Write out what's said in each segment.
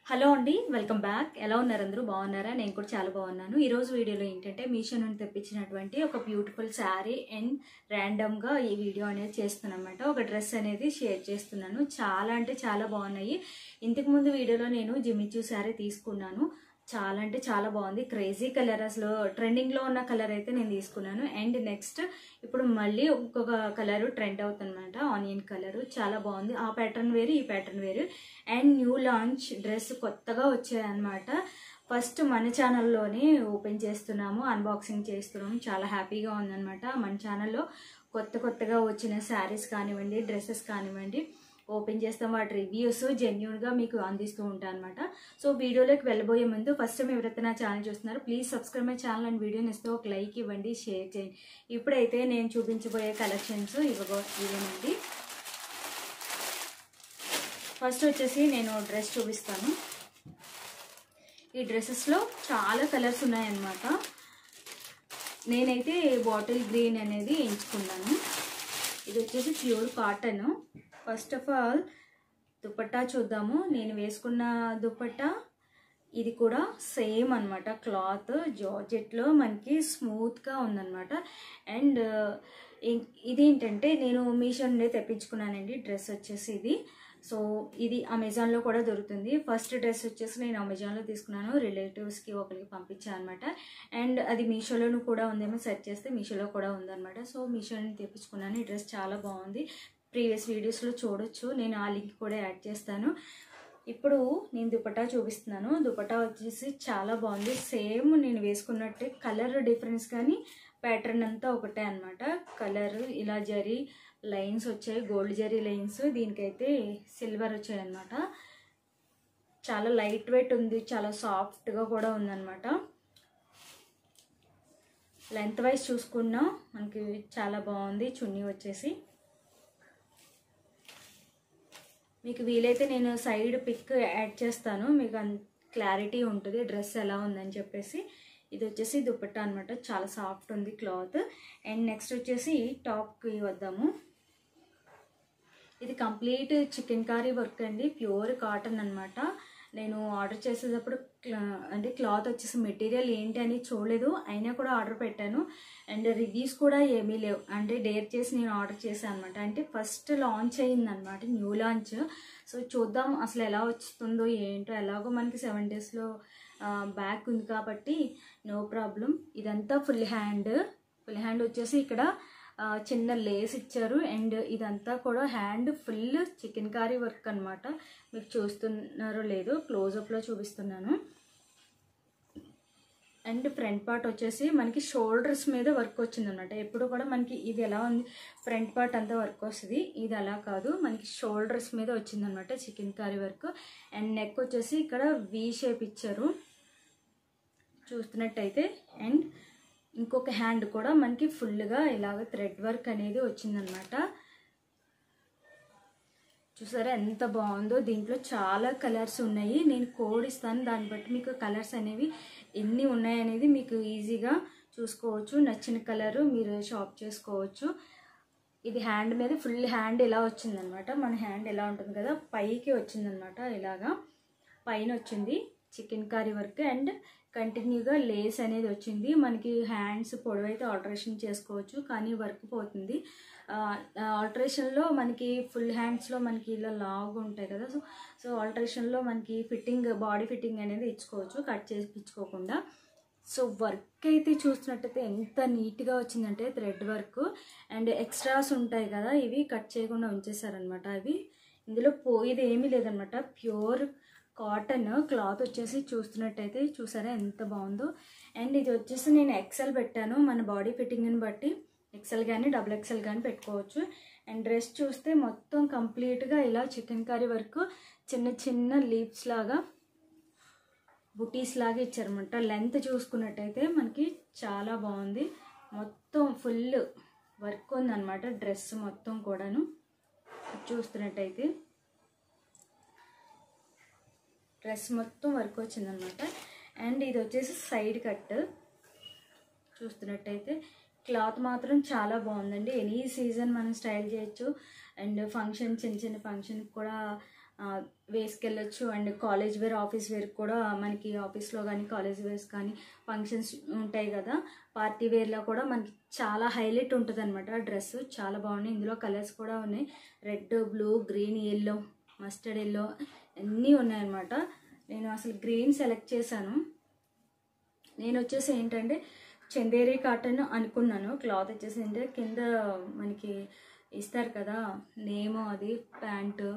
Hello అండి, welcome back. ఎలా ఉన్నారు అందరూ? బాగున్నారా? నేను కూడా చాలా బాగున్నాను. ఈరోజు వీడియోలో ఏంటంటే మీషో నుండి తెప్పించినటువంటి ఒక బ్యూటిఫుల్ శారీ అండ్ ర్యాండమ్గా ఈ వీడియో అనేది చేస్తున్నాను అనమాట. ఒక డ్రెస్ అనేది షేర్ చేస్తున్నాను. చాలా అంటే చాలా బాగున్నాయి. ఇంతకుముందు వీడియోలో నేను జిమ్మిచూ శారీ తీసుకున్నాను. చాలా అంటే చాలా బాగుంది. క్రేజీ కలర్, అసలు ట్రెండింగ్లో ఉన్న కలర్ అయితే నేను తీసుకున్నాను. అండ్ నెక్స్ట్ ఇప్పుడు మళ్ళీ ఇంకొక కలర్ ట్రెండ్ అవుతుందన్నమాట, ఆనియన్ కలర్. చాలా బాగుంది. ఆ ప్యాటర్న్ వేరు, ఈ ప్యాటర్న్ వేరు. అండ్ న్యూ లాంచ్ డ్రెస్ కొత్తగా వచ్చాయన్నమాట. ఫస్ట్ మన ఛానల్లోనే ఓపెన్ చేస్తున్నాము, అన్బాక్సింగ్ చేస్తున్నాము. చాలా హ్యాపీగా ఉందన్నమాట. మన ఛానల్లో కొత్తగా వచ్చిన శారీస్ కానివ్వండి, డ్రెస్సెస్ కానివ్వండి ఓపెన్ చేస్తాం. వాటి రివ్యూస్ జెన్యూన్గా మీకు అందిస్తూ ఉంటాను అనమాట. సో వీడియోలోకి వెళ్ళబోయే ముందు ఫస్ట్ టైం ఎవరైతే నా ఛానల్ చూస్తున్నారు, please subscribe my channel and వీడియోని ఇస్తే ఒక లైక్ ఇవ్వండి, షేర్ చేయండి. ఇప్పుడైతే నేను చూపించబోయే కలెక్షన్స్ ఇవేనండి. ఫస్ట్ వచ్చేసి నేను డ్రెస్ చూపిస్తాను. ఈ డ్రెస్సెస్లో చాలా కలర్స్ ఉన్నాయన్నమాట. నేనైతే బాటిల్ గ్రీన్ అనేది ఎంచుకున్నాను. ఇది వచ్చేసి pure cotton. First of all dupatta చూద్దాము. నేను వేసుకున్న దుపట్టా ఇది కూడా సేమ్ అనమాట. క్లాత్ జార్జెట్లో మనకి స్మూత్గా ఉందన్నమాట. అండ్ ఇదేంటంటే నేను మీషో నుండి తెప్పించుకున్నానండి. డ్రెస్ వచ్చేసి ఇది. సో ఇది అమెజాన్లో కూడా దొరుకుతుంది. ఫస్ట్ డ్రెస్ వచ్చేసి నేను అమెజాన్లో తీసుకున్నాను. రిలేటివ్స్కి ఒకరికి పంపించాను అనమాట. అండ్ అది మీషోలోనూ కూడా ఉందేమో సెర్చ్ చేస్తే మీషోలో కూడా ఉందన్నమాట. సో మీషో నుండి తెప్పించుకున్నాను. ఈ డ్రెస్ చాలా బాగుంది. ప్రీవియస్ వీడియోస్లో చూడొచ్చు, నేను ఆ లింక్ కూడా యాడ్ చేస్తాను. ఇప్పుడు నేను దుపట్టా చూపిస్తున్నాను. దుపట్టా వచ్చేసి చాలా బాగుంది. సేమ్ నేను వేసుకున్నట్టే, కలర్ డిఫరెన్స్ కానీ ప్యాటర్న్ అంతా ఒకటే అనమాట. కలర్ ఇలా జరీ లైన్స్ వచ్చాయి, గోల్డ్ జరీ లైన్స్. దీనికైతే సిల్వర్ వచ్చాయి అనమాట. చాలా లైట్ వెయిట్ ఉంది, చాలా సాఫ్ట్గా కూడా ఉందన్నమాట. లెంత్ వైజ్ చూసుకున్నా మనకి చాలా బాగుంది. చున్నీ వచ్చేసి మీకు వీలైతే నేను సైడ్ పిక్ యాడ్ చేస్తాను, మీకు క్లారిటీ ఉంటుంది డ్రెస్ ఎలా ఉందని చెప్పేసి. ఇది వచ్చేసి దుపట్టా అనమాట. చాలా సాఫ్ట్ ఉంది క్లాత్. అండ్ నెక్స్ట్ వచ్చేసి టాప్కి వద్దాము. ఇది కంప్లీట్ చికెన్ కారీ వర్క్ అండి, ప్యూర్ కాటన్ అనమాట. నేను ఆర్డర్ చేసేటప్పుడు అంటే క్లాత్ వచ్చేసి మెటీరియల్ ఏంటి అని చూడలేదు, అయినా కూడా ఆర్డర్ పెట్టాను. అండ్ రివ్యూస్ కూడా ఏమీ లేవు. అంటే డేర్ చేసి నేను ఆర్డర్ చేశాను అనమాట. అంటే ఫస్ట్ లాంచ్ అయ్యిందనమాట, న్యూ లాంచ్. సో చూద్దాం అసలు ఎలా వస్తుందో ఏంటో. ఎలాగో మనకి 7 డేస్లో బ్యాక్ ఉంది కాబట్టి నో ప్రాబ్లం. ఇదంతా ఫుల్ హ్యాండ్ వచ్చేసి ఇక్కడ చిన్న లేస్ ఇచ్చారు. అండ్ ఇదంతా కూడా hand full chikankari work అనమాట. మీకు చూస్తున్నారో లేదో క్లోజప్లో చూపిస్తున్నాను. అండ్ ఫ్రంట్ పార్ట్ వచ్చేసి మనకి షోల్డర్స్ మీద వర్క్ వచ్చింది అనమాట. ఎప్పుడు కూడా మనకి ఇది ఎలా ఉంది, ఫ్రంట్ పార్ట్ అంతా వర్క్ వస్తుంది. ఇది అలా కాదు, మనకి షోల్డర్స్ మీద వచ్చింది అనమాట chikankari work. And neck వచ్చేసి ఇక్కడ వి షేప్ ఇచ్చారు చూస్తున్నట్టయితే. అండ్ ఇంకొక హ్యాండ్ కూడా మనకి ఫుల్గా ఇలాగ థ్రెడ్ వర్క్ అనేది వచ్చిందనమాట. చూసారా ఎంత బాగుందో. దీంట్లో చాలా కలర్స్ ఉన్నాయి. నేను కోడ్ ఇస్తాను, దాన్ని బట్టి మీకు కలర్స్ అనేవి ఎన్ని ఉన్నాయనేది మీకు ఈజీగా చూసుకోవచ్చు. నచ్చిన కలరు మీరు షాప్ చేసుకోవచ్చు. ఇది హ్యాండ్ మీద ఫుల్ హ్యాండ్ ఇలా వచ్చిందనమాట. మన హ్యాండ్ ఎలా ఉంటుంది కదా, పైకి వచ్చిందనమాట. ఇలాగా పైన వచ్చింది చికెన్ కారీ వర్క్. అండ్ కంటిన్యూగా లేస్ అనేది వచ్చింది. మనకి హ్యాండ్స్ పొడవైతే ఆల్టరేషన్ చేసుకోవచ్చు, కానీ వర్క్ పోతుంది. ఆల్టరేషన్లో మనకి ఫుల్ హ్యాండ్స్లో మనకి ఇలా లాగ్ ఉంటాయి కదా, సో ఆల్టరేషన్లో మనకి ఫిట్టింగ్, బాడీ ఫిట్టింగ్ అనేది ఇచ్చుకోవచ్చు, కట్ చేయించుకోకుండా. సో వర్క్ అయితే చూస్తున్నట్టయితే ఎంత నీట్గా వచ్చిందంటే థ్రెడ్ వర్క్. అండ్ ఎక్స్ట్రాస్ ఉంటాయి కదా, ఇవి కట్ చేయకుండా ఉంచేసారనమాట. అవి ఇందులో పోయేది ఏమీ లేదనమాట. ప్యూర్ కాటన్ క్లాత్ వచ్చేసి చూస్తున్నట్టయితే చూసారా ఎంత బాగుందో. అండ్ ఇది వచ్చేసి నేను ఎక్సెల్ పెట్టాను, మన బాడీ ఫిట్టింగ్ని బట్టి ఎక్సెల్ కానీ డబుల్ ఎక్సెల్ కానీ పెట్టుకోవచ్చు. అండ్ డ్రెస్ చూస్తే మొత్తం కంప్లీట్గా ఇలా చికెన్ కర్రీ వర్క్, చిన్న చిన్న లీవ్స్ లాగా, బుటీస్ లాగా ఇచ్చారనమాట. లెంత్ చూసుకున్నట్టయితే మనకి చాలా బాగుంది. మొత్తం ఫుల్ వర్క్ ఉందన్నమాట డ్రెస్ మొత్తం కూడాను చూస్తున్నట్టయితే. డ్రెస్ మొత్తం వర్క్ వచ్చిందనమాట. అండ్ ఇది వచ్చేసి సైడ్ కట్ చూస్తున్నట్టయితే. క్లాత్ మాత్రం చాలా బాగుందండి. ఎనీ సీజన్ మనం స్టైల్ చేయొచ్చు. అండ్ ఫంక్షన్, చిన్న చిన్న ఫంక్షన్కి కూడా వేసుకెళ్ళచ్చు. And college wear, office wear కూడా మనకి ఆఫీస్లో కానీ కాలేజ్ వేర్స్ కానీ ఫంక్షన్స్ ఉంటాయి కదా, పార్టీ వేర్లో కూడా మనకి చాలా హైలైట్ ఉంటుంది అనమాట డ్రెస్. చాలా బాగున్నాయి. ఇందులో కలర్స్ కూడా ఉన్నాయి, red, blue, green, yellow, mustard yellow అన్నీ ఉన్నాయన్నమాట. నేను అసలు గ్రీన్ సెలెక్ట్ చేశాను. నేను వచ్చేసి ఏంటంటే చందేరి కాటన్ అనుకున్నాను. క్లాత్ వచ్చేసి ఏంటంటే కింద మనకి ఇస్తారు కదా నేమ్, అది ప్యాంటు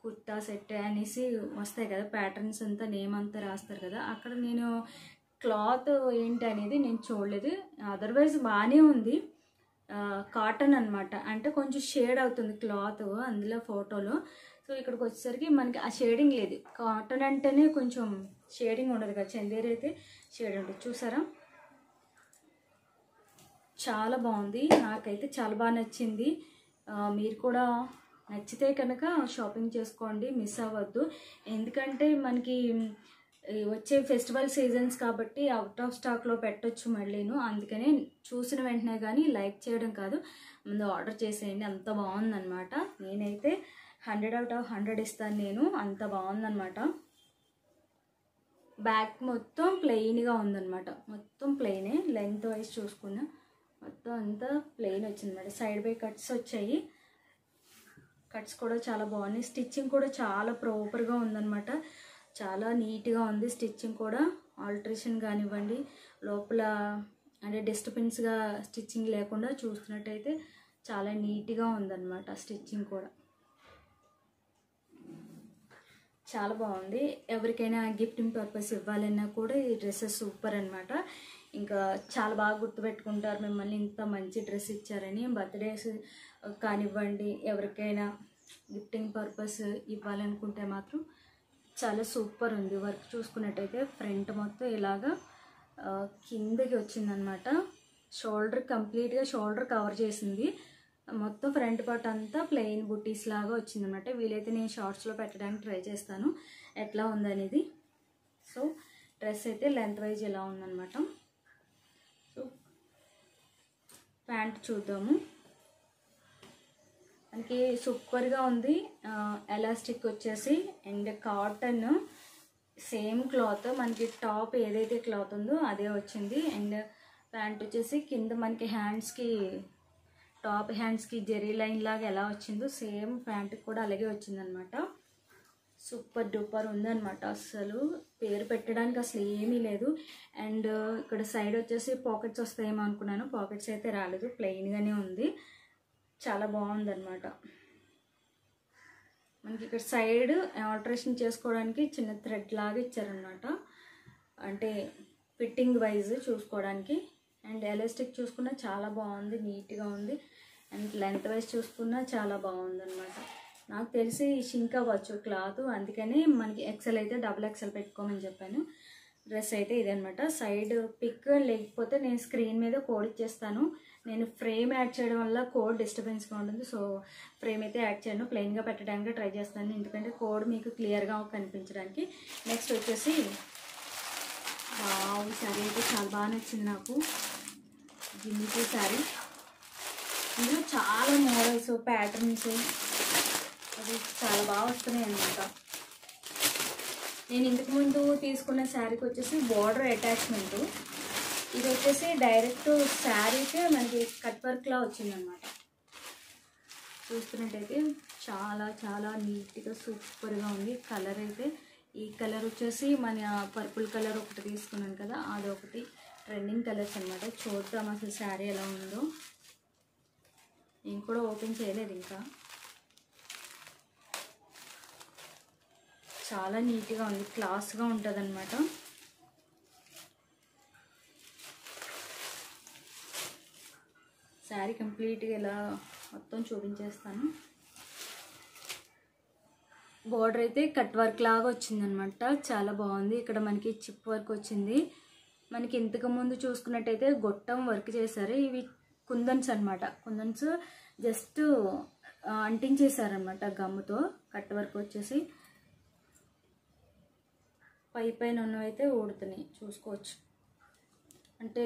కుర్తా సెట్ అనేసి వస్తాయి కదా ప్యాటర్న్స్ అంతా, నేమ్ అంతా రాస్తారు కదా. అక్కడ నేను క్లాత్ ఏంటి అనేది నేను చూడలేదు. అదర్వైజ్ బాగానే ఉంది. కాటన్ అనమాట, అంటే కొంచెం షేడ్ అవుతుంది క్లాత్ అందులో ఫోటోలో. సో ఇక్కడికి వచ్చేసరికి మనకి ఆ షేడింగ్ లేదు. కాటన్ అంటేనే కొంచెం షేడింగ్ ఉండదు కదా, చందేరి అయితే షేడ్ ఉంటుంది. చూసారా, చాలా బాగుంది. నాకైతే చాలా బాగా నచ్చింది. మీరు కూడా నచ్చితే కనుక షాపింగ్ చేసుకోండి, మిస్ అవ్వద్దు. ఎందుకంటే మనకి వచ్చే ఫెస్టివల్ సీజన్స్ కాబట్టి అవుట్ ఆఫ్ స్టాక్లో పెట్టొచ్చు మళ్ళీను. అందుకనే చూసిన వెంటనే కానీ లైక్ చేయడం కాదు, ముందు ఆర్డర్ చేసేయండి. అంత బాగుందన్నమాట. నేనైతే 100 out of 100 ఇస్తాను నేను, అంత బాగుందన్నమాట. బ్యాక్ మొత్తం ప్లెయిన్గా ఉందన్నమాట, మొత్తం ప్లెయినే. లెంత్ వైజ్ చూసుకున్నా మొత్తం అంతా ప్లెయిన్ వచ్చిందన్నమాట. సైడ్ బై కట్స్ వచ్చాయి, కట్స్ కూడా చాలా బాగున్నాయి. స్టిచ్చింగ్ కూడా చాలా ప్రాపర్గా ఉందన్నమాట, చాలా నీట్గా ఉంది. స్టిచ్చింగ్ కూడా ఆల్టరేషన్ కానివ్వండి, లోపల అంటే డిస్టర్బెన్స్గా స్టిచ్చింగ్ లేకుండా చూస్తున్నట్టయితే చాలా నీట్గా ఉందన్నమాట. స్టిచ్చింగ్ కూడా చాలా బాగుంది. ఎవరికైనా గిఫ్టింగ్ పర్పస్ ఇవ్వాలన్నా కూడా ఈ డ్రెస్సెస్ సూపర్ అనమాట. ఇంకా చాలా బాగా గుర్తుపెట్టుకుంటారు మిమ్మల్ని, ఇంత మంచి డ్రెస్ ఇచ్చారని. బర్త్డేస్ కానివ్వండి, ఎవరికైనా గిఫ్టింగ్ పర్పస్ ఇవ్వాలనుకుంటే మాత్రం చాలా సూపర్ ఉంది. వర్క్ చూసుకున్నట్టయితే ఫ్రంట్ మొత్తం ఇలాగా కిందకి వచ్చిందనమాట. షోల్డర్ కంప్లీట్గా షోల్డర్ కవర్ చేసింది. మొత్తం ఫ్రంట్ పార్ట్ అంతా ప్లెయిన్ బుటీస్ లాగా వచ్చిందనమాట. వీలైతే నేను షార్ట్స్లో పెట్టడానికి ట్రై చేస్తాను ఎట్లా ఉందనేది. సో డ్రెస్ అయితే లెంత్ వైజ్ ఎలా ఉందన్నమాట. సో ప్యాంట్ చూద్దాము. మనకి సూపర్గా ఉంది. ఎలాస్టిక్ వచ్చేసి అండ్ కాటన్ సేమ్ క్లాత్, మనకి టాప్ ఏదైతే క్లాత్ ఉందో అదే వచ్చింది. అండ్ ప్యాంట్ వచ్చేసి కింద మనకి హ్యాండ్స్కి, టాప్ హ్యాండ్స్కి జెరీ లైన్ లాగా ఎలా వచ్చిందో సేమ్ ప్యాంట్కి కూడా అలాగే వచ్చిందనమాట. సూపర్ డూపర్ ఉందన్నమాట. అసలు పేరు పెట్టడానికి అసలు ఏమీ లేదు. అండ్ ఇక్కడ సైడ్ వచ్చేసి పాకెట్స్ వస్తాయేమో అనుకున్నాను, పాకెట్స్ అయితే రాలేదు, ప్లెయిన్గానే ఉంది. చాలా బాగుందన్నమాట. మనకి ఇక్కడ సైడ్ ఆల్టరేషన్ చేసుకోవడానికి చిన్న థ్రెడ్ లాగా ఇచ్చారనమాట, అంటే ఫిట్టింగ్ వైజ్ చూసుకోవడానికి. అండ్ ఎలాస్టిక్ చూసుకున్నా చాలా బాగుంది, నీట్గా ఉంది. అండ్ లెంత్ వైజ్ చూసుకున్నా చాలా బాగుందన్నమాట. నాకు తెలిసి షింక్ అవ్వచ్చు క్లాత్, అందుకని మనకి ఎక్సెల్ అయితే XXL పెట్టుకోమని చెప్పాను. డ్రెస్ అయితే ఇదనమాట. సైడ్ పిక్ లేకపోతే నేను స్క్రీన్ మీద కోడ్ ఇచ్చేస్తాను. నేను ఫ్రేమ్ యాడ్ చేయడం వల్ల కోడ్ డిస్టర్బెన్స్గా ఉంటుంది. సో ఫ్రేమ్ అయితే యాడ్ చేయను, ప్లెయిన్గా పెట్టడానికి ట్రై చేస్తాను, ఎందుకంటే కోడ్ మీకు క్లియర్గా కనిపించడానికి. నెక్స్ట్ వచ్చేసి ఈ శారీ అయితే చాలా బాగా నచ్చింది నాకు, జిమ్మిచూ శారీ. ఇందులో చాలా మోడల్స్, ప్యాటర్న్స్ అది చాలా బాగా వస్తున్నాయి అన్నమాట. నేను ఇంతకుముందు తీసుకున్న శారీకి వచ్చేసి బార్డర్ అటాచ్మెంట్, ఇది వచ్చేసి డైరెక్ట్ శారీకే మనకి కట్ వర్క్లా వచ్చిందనమాట. చూస్తున్నట్టయితే చాలా చాలా నీట్గా సూపర్గా ఉంది. కలర్ అయితే ఈ కలర్ వచ్చేసి మన పర్పుల్ కలర్ ఒకటి తీసుకున్నాను కదా, అదొకటి ట్రెండింగ్ కలర్స్ అనమాట. చూద్దాం అసలు శారీ ఎలా ఉందో. నేను కూడా ఓపెన్ చేయలేదు ఇంకా. చాలా నీట్గా ఉంది, క్లాస్గా ఉంటుంది అనమాట. శారీ కంప్లీట్గా ఇలా మొత్తం చూపించేస్తాను. బార్డర్ అయితే కట్ వర్క్ లాగా వచ్చిందనమాట, చాలా బాగుంది. ఇక్కడ మనకి చిప్ వర్క్ వచ్చింది. మనకి ఇంతకు ముందు చూసుకున్నట్టయితే గొట్టం వర్క్ చేశారు. ఇవి కుందన్స్ అనమాట. కుందన్స్ జస్ట్ అంటించేశారనమాట గమ్ముతో. కట్ వర్క్ వచ్చేసి పైన ఉన్నవైతే ఊడుతున్నాయి, చూసుకోవచ్చు. అంటే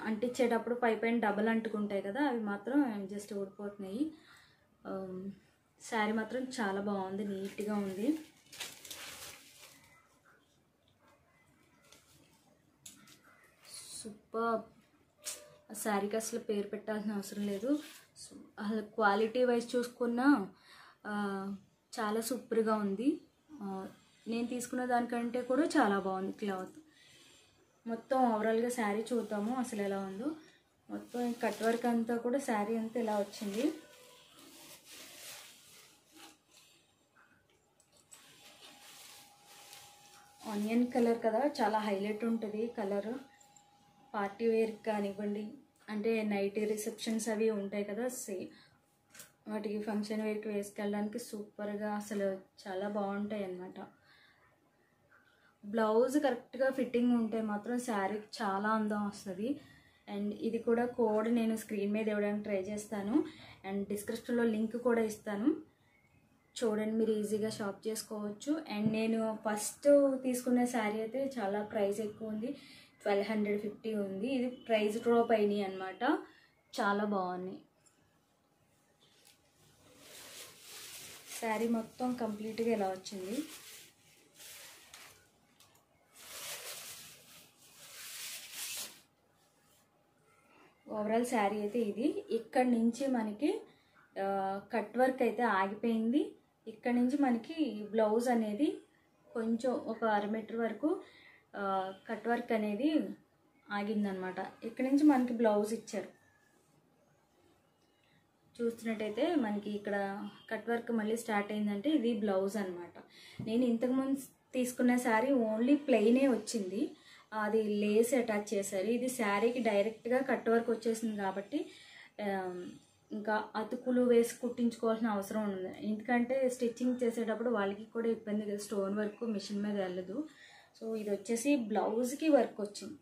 అంటించేటప్పుడు పైన డబల్ అంటుకుంటాయి కదా, అవి మాత్రం జస్ట్ ఊడిపోతున్నాయి. శారీ మాత్రం చాలా బాగుంది, నీట్గా ఉంది. సూపర్. ఆ శారీకి అసలు పేరు పెట్టాల్సిన అవసరం లేదు. అసలు క్వాలిటీ వైజ్ చూసుకున్నా చాలా సూపర్గా ఉంది. నేను తీసుకున్న దానికంటే కూడా చాలా బాగుంది క్లాత్. మొత్తం ఓవరాల్గా శారీ చూద్దాము అసలు ఎలా ఉందో. మొత్తం కట్ వర్క్ అంతా కూడా శారీ అంతా ఇలా వచ్చింది. ఆనియన్ కలర్ కదా, చాలా హైలైట్ ఉంటుంది కలర్. పార్టీ వేర్ కానివ్వండి, అంటే నైట్ రిసెప్షన్స్ అవి ఉంటాయి కదా, వాటికి ఫంక్షన్ వేర్కి వేసుకెళ్ళడానికి సూపర్గా అసలు చాలా బాగుంటాయి అన్నమాట. బ్లౌజ్ కరెక్ట్గా ఫిట్టింగ్ ఉంటే మాత్రం శారీకి చాలా అందం వస్తుంది. అండ్ ఇది కూడా కోడ్ నేను స్క్రీన్ మీద ఇవ్వడానికి ట్రై చేస్తాను, అండ్ డిస్క్రిప్షన్లో లింక్ కూడా ఇస్తాను, చూడండి, మీరు ఈజీగా షాప్ చేసుకోవచ్చు. అండ్ నేను ఫస్ట్ తీసుకున్న శారీ అయితే చాలా ప్రైస్ ఎక్కువ ఉంది, 1250 ఉంది. ఇది ప్రైస్ డ్రాప్ అయినాయి అన్నమాట, చాలా బాగున్నాయి. శారీ మొత్తం కంప్లీట్గా ఇలా వచ్చింది. ఓవరాల్ శారీ అయితే ఇది. ఇక్కడ నుంచి మనకి కట్ వర్క్ అయితే ఆగిపోయింది. ఇక్కడ నుంచి మనకి బ్లౌజ్ అనేది కొంచెం ఒక 1/2 మీటర్ వరకు కట్ వర్క్ అనేది ఆగిందనమాట. ఇక్కడ నుంచి మనకి బ్లౌజ్ ఇచ్చారు. చూస్తున్నట్టయితే మనకి ఇక్కడ కట్ వర్క్ మళ్ళీ స్టార్ట్ అయిందంటే ఇది బ్లౌజ్ అనమాట. నేను ఇంతకుముందు తీసుకున్న శారీ ఓన్లీ ప్లెయినే వచ్చింది, అది లేస్ అటాచ్ చేశారు. ఇది శారీకి డైరెక్ట్గా కట్ వర్క్ వచ్చేసింది కాబట్టి ఇంకా అతుకులు వేసి కుట్టించుకోవాల్సిన అవసరం ఉంది. ఎందుకంటే స్టిచ్చింగ్ చేసేటప్పుడు వాళ్ళకి కూడా ఇబ్బంది కదా, స్టోన్ వర్క్ మిషన్ మీద వెళ్ళదు. సో ఇది వచ్చేసి బ్లౌజ్కి వర్క్ వచ్చింది.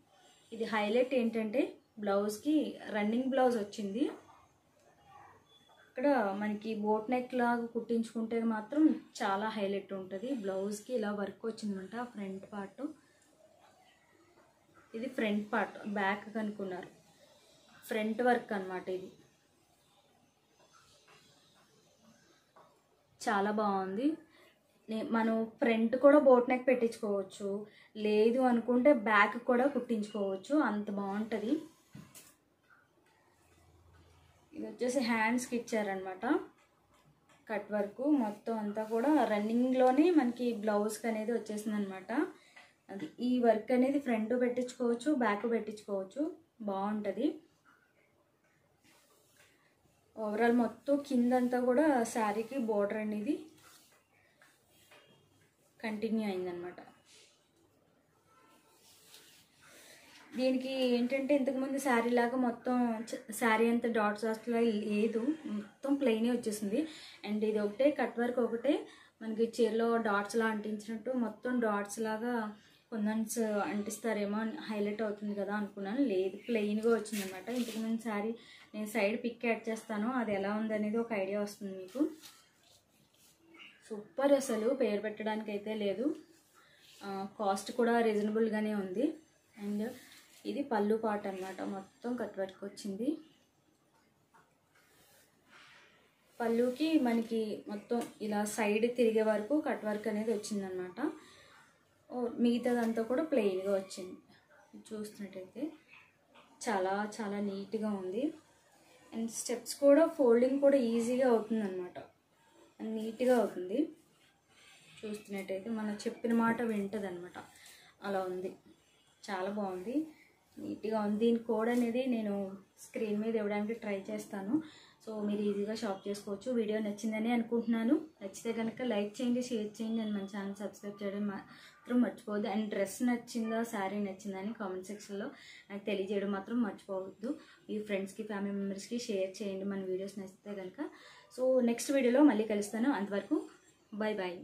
ఇది హైలైట్ ఏంటంటే బ్లౌజ్కి రన్నింగ్ బ్లౌజ్ వచ్చింది. ఇక్కడ మనకి బోట్ నెక్ లాగా కుట్టించుకుంటే మాత్రం చాలా హైలైట్ ఉంటుంది. బ్లౌజ్కి ఇలా వర్క్ వచ్చిందన్నమాట. ఫ్రంట్ పార్ట్ ఇది, ఫ్రంట్ పార్ట్ బ్యాక్ కనుక్కున్నారు, ఫ్రంట్ వర్క్ అన్నమాట. ఇది చాలా బాగుంది. మనం ఫ్రంట్ కూడా బోట్ నెక్ పెట్టించుకోవచ్చు, లేదు అనుకుంటే బ్యాక్ కూడా కుట్టించుకోవచ్చు, అంత బాగుంటుంది. ఇది వచ్చేసి హ్యాండ్స్కి ఇచ్చారనమాట కట్ వర్క్. మొత్తం అంతా కూడా రన్నింగ్లోనే మనకి బ్లౌజ్కి అనేది వచ్చేసింది అనమాట. అది ఈ వర్క్ అనేది ఫ్రంట్ పెట్టించుకోవచ్చు, బ్యాక్ పెట్టించుకోవచ్చు, బాగుంటుంది. ఓవరాల్ మొత్తం కిందంతా కూడా శారీకి బోర్డర్ అనేది కంటిన్యూ అయిందనమాట. దీనికి ఏంటంటే ఇంతకుముందు శారీ లాగా మొత్తం శారీ అంతా డాట్స్ అసలు లేదు, మొత్తం ప్లెయినే వచ్చేసింది. అండ్ ఇది ఒకటే కట్ వర్క్ ఒకటే మనకి చీరలో డాట్స్లా అంటించినట్టు మొత్తం డాట్స్ లాగా కొందన్స్ అంటిస్తారేమో హైలైట్ అవుతుంది కదా అనుకున్నాను, లేదు ప్లెయిన్గా వచ్చిందనమాట. ఇంతకుముందు శారీ నేను సైడ్ పిక్ యాడ్ చేస్తాను, అది ఎలా ఉందనేది ఒక ఐడియా వస్తుంది మీకు. సూపర్, అసలు పేరు పెట్టడానికి అయితే లేదు, కాస్ట్ కూడా రీజనబుల్గానే ఉంది. అండ్ ఇది పళ్ళు పార్ట్ అన్నమాట, మొత్తం కట్ వర్క్ వచ్చింది. పళ్ళుకి మనకి మొత్తం ఇలా సైడ్ తిరిగే వరకు కట్ వర్క్ అనేది వచ్చిందనమాట. మిగతాదంతా కూడా ప్లెయిన్గా వచ్చింది. చూస్తున్నట్టయితే చాలా చాలా నీట్గా ఉంది. అండ్ స్టెప్స్ కూడా ఫోల్డింగ్ కూడా ఈజీగా అవుతుంది అనమాట, నీట్గా అవుతుంది. చూస్తున్నట్టయితే మనం చెప్పిన మాట వింటుంది అనమాట, అలా ఉంది. చాలా బాగుంది, నీట్గా ఉంది. దీని కోడ్ అనేది నేను స్క్రీన్ మీద ఇవ్వడానికి ట్రై చేస్తాను, సో మీరు ఈజీగా షాప్ చేసుకోవచ్చు. వీడియో నచ్చిందని అనుకుంటున్నాను. నచ్చితే కనుక లైక్ చేయండి, షేర్ చేయండి, అండ్ మన ఛానల్ సబ్స్క్రైబ్ చేయడం మాత్రం మర్చిపోవద్దు. అండ్ డ్రెస్ నచ్చిందా, శారీ నచ్చిందని కామెంట్ సెక్షన్లో నాకు తెలియజేయడం మాత్రం మర్చిపోవద్దు. మీ ఫ్రెండ్స్కి, ఫ్యామిలీ మెంబర్స్కి షేర్ చేయండి మన వీడియోస్ నచ్చితే కనుక. సో నెక్స్ట్ వీడియోలో మళ్ళీ కలుస్తాను, అంతవరకు బాయ్ బాయ్.